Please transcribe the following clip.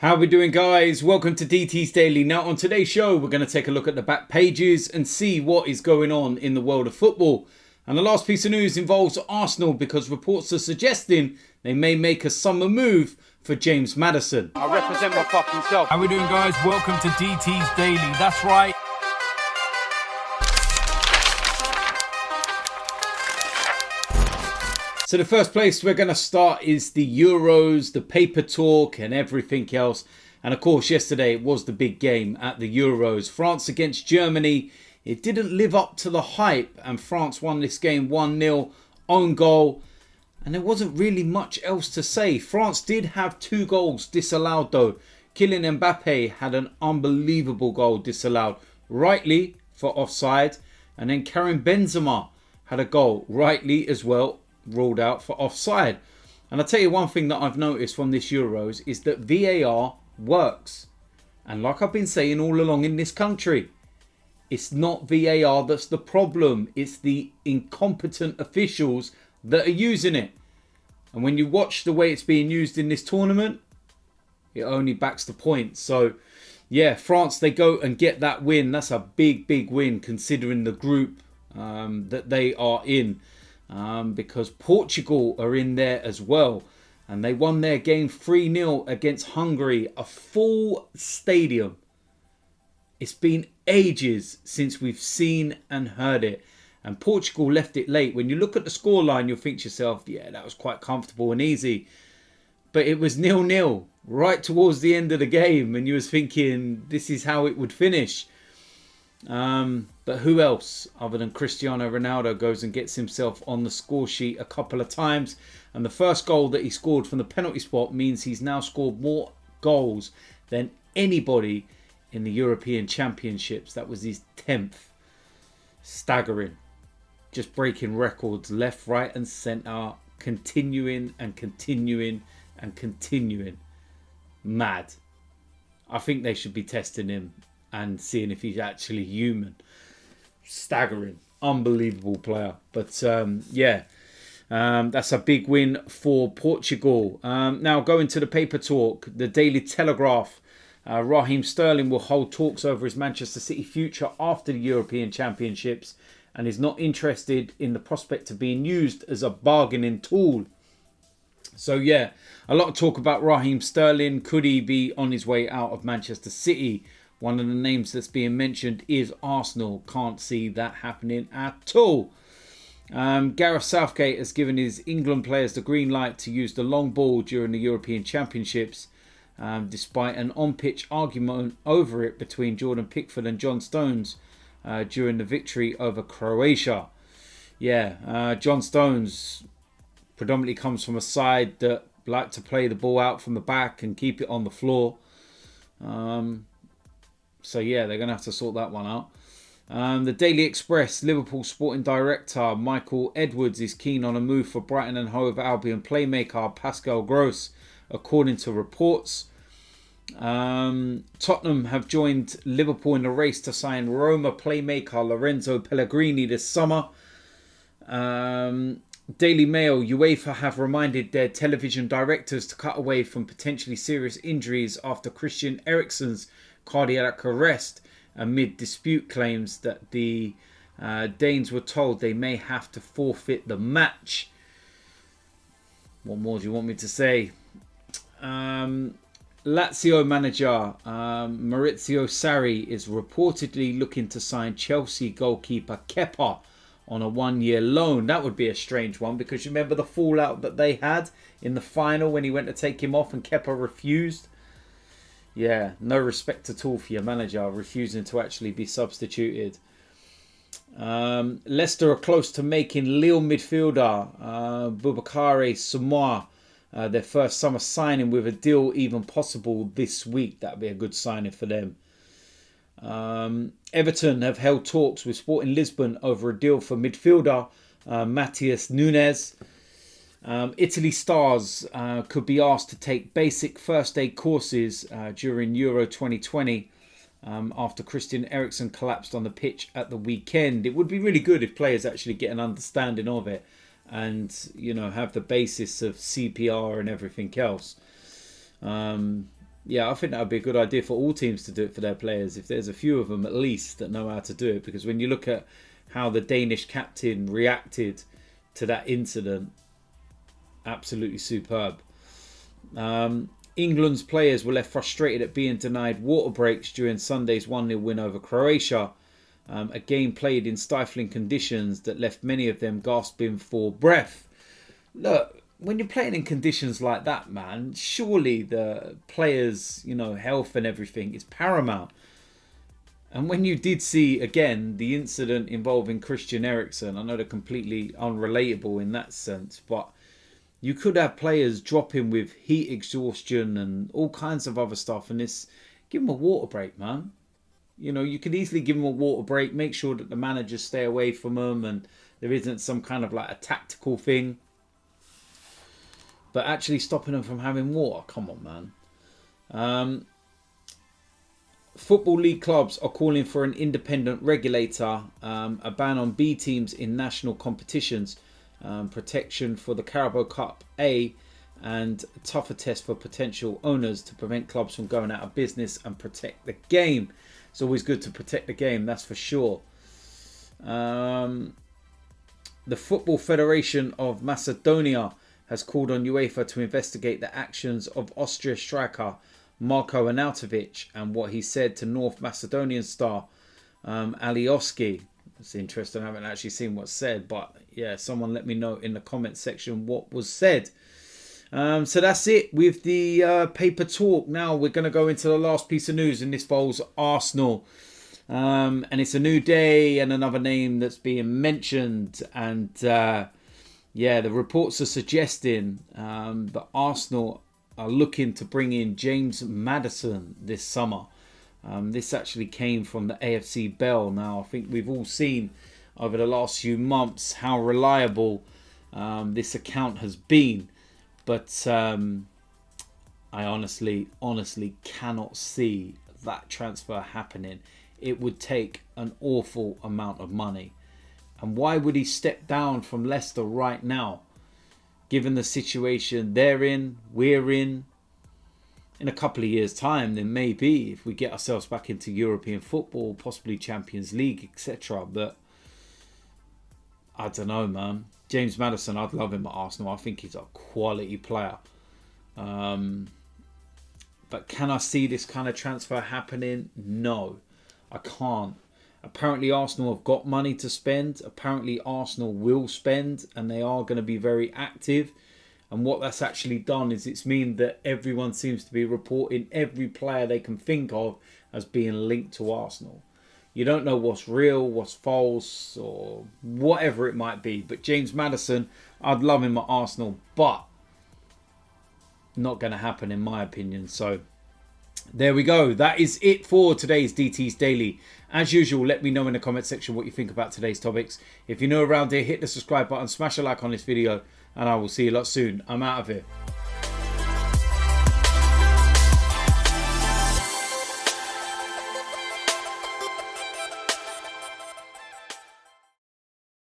How are we doing, guys? Welcome to DT's Daily. Now on today's show we're going to take a look at the back pages and see what is going on in the world of football. And the last piece of news involves Arsenal because reports are suggesting they may make a summer move for James Maddison. I represent my fucking self. How we doing, guys? Welcome to DT's Daily. That's right. So the first place we're going to start is the Euros, the paper talk and everything else. And of course, yesterday it was the big game at the Euros. France against Germany. It didn't live up to the hype and France won this game 1-0, own goal. And there wasn't really much else to say. France did have 2 goals disallowed though. Kylian Mbappe had an unbelievable goal disallowed, rightly for offside. And then Karim Benzema had a goal, rightly as well, ruled out for offside. And I'll tell you one thing that I've noticed from this Euros is that VAR works. And like I've been saying all along in this country, it's not VAR that's the problem. It's the incompetent officials that are using it. And when you watch the way it's being used in this tournament, it only backs the point. So yeah, France, they go and get that win. That's a big, big win considering the group that they are in. Because Portugal are in there as well. And they won their game 3-0 against Hungary. A full stadium. It's been ages since we've seen and heard it. And Portugal left it late. When you look at the scoreline, you'll think to yourself, yeah, that was quite comfortable and easy. But it was 0-0 right towards the end of the game. And you was thinking, this is how it would finish. But who else other than Cristiano Ronaldo goes and gets himself on the score sheet a couple of times. And the first goal that he scored from the penalty spot means he's now scored more goals than anybody in the European Championships. That was his 10th. Staggering. Just breaking records left, right and centre. Continuing and continuing and continuing. Mad. I think they should be testing him and seeing if he's actually human. Staggering. Unbelievable player. But yeah, that's a big win for Portugal. Now going to the paper talk. The Daily Telegraph. Raheem Sterling will hold talks over his Manchester City future after the European Championships and is not interested in the prospect of being used as a bargaining tool. So yeah, a lot of talk about Raheem Sterling. Could he be on his way out of Manchester City? One of the names that's being mentioned is Arsenal. Can't see that happening at all. Gareth Southgate has given his England players the green light to use the long ball during the European Championships, despite an on-pitch argument over it between Jordan Pickford and John Stones during the victory over Croatia. Yeah, John Stones predominantly comes from a side that like to play the ball out from the back and keep it on the floor. So yeah, they're going to have to sort that one out. The Daily Express, Liverpool sporting director Michael Edwards is keen on a move for Brighton and Hove Albion playmaker Pascal Gross, according to reports. Tottenham have joined Liverpool in the race to sign Roma playmaker Lorenzo Pellegrini this summer. Daily Mail, UEFA have reminded their television directors to cut away from potentially serious injuries after Christian Eriksen's cardiac arrest amid dispute claims that the Danes were told they may have to forfeit the match. What more do you want me to say? Lazio manager Maurizio Sarri is reportedly looking to sign Chelsea goalkeeper Kepa on a 1-year loan. That would be a strange one because you remember the fallout that they had in the final when he went to take him off and Kepa refused. Yeah, no respect at all for your manager refusing to actually be substituted. Leicester are close to making Lille midfielder Boubakary Soumaré their first summer signing with a deal even possible this week. That would be a good signing for them. Everton have held talks with Sporting Lisbon over a deal for midfielder Matheus Nunes. Italy stars could be asked to take basic first aid courses during Euro 2020 after Christian Eriksen collapsed on the pitch at the weekend. It would be really good if players actually get an understanding of it and, you know, have the basis of CPR and everything else. Yeah, I think that would be a good idea for all teams to do it for their players. If there's a few of them at least that know how to do it. Because when you look at how the Danish captain reacted to that incident, absolutely superb. England's players were left frustrated at being denied water breaks during Sunday's 1-0 win over Croatia. A game played in stifling conditions that left many of them gasping for breath. Look, when you're playing in conditions like that, man, surely the players', health and everything is paramount. And when you did see, again, the incident involving Christian Eriksen, I know they're completely unrelatable in that sense, but you could have players dropping with heat exhaustion and all kinds of other stuff, and give them a water break, man. You could easily give them a water break, make sure that the managers stay away from them and there isn't some kind of like a tactical thing. But actually stopping them from having water, come on, man. Football League clubs are calling for an independent regulator, a ban on B teams in national competitions, protection for the Carabao Cup A, and a tougher test for potential owners to prevent clubs from going out of business and protect the game. It's always good to protect the game, that's for sure. The Football Federation of Macedonia has called on UEFA to investigate the actions of Austria striker Marko Arnautovic and what he said to North Macedonian star Alioski. It's interesting, I haven't actually seen what's said, but yeah, someone let me know in the comment section what was said. So that's it with the paper talk. Now we're going to go into the last piece of news, and this involves Arsenal. And it's a new day and another name that's being mentioned. And the reports are suggesting that Arsenal are looking to bring in James Maddison this summer. This actually came from the AFC Bell. Now, I think we've all seen over the last few months how reliable this account has been. But I honestly cannot see that transfer happening. It would take an awful amount of money. And why would he step down from Leicester right now? Given the situation they're in, we're in a couple of years' time, then maybe if we get ourselves back into European football, possibly Champions League, etc. But I don't know, man. James Maddison, I'd love him at Arsenal. I think he's a quality player. But can I see this kind of transfer happening? No, I can't. Apparently Arsenal have got money to spend. Apparently Arsenal will spend, and they are going to be very active. And what that's actually done is it's mean that everyone seems to be reporting every player they can think of as being linked to Arsenal. You don't know what's real, what's false, or whatever it might be. But James Maddison, I'd love him at Arsenal, but not going to happen in my opinion. So there we go. That is it for today's DT's Daily. As usual, let me know in the comment section what you think about today's topics. If you're new around here, hit the subscribe button, smash a like on this video, and I will see you lot soon. I'm out of here.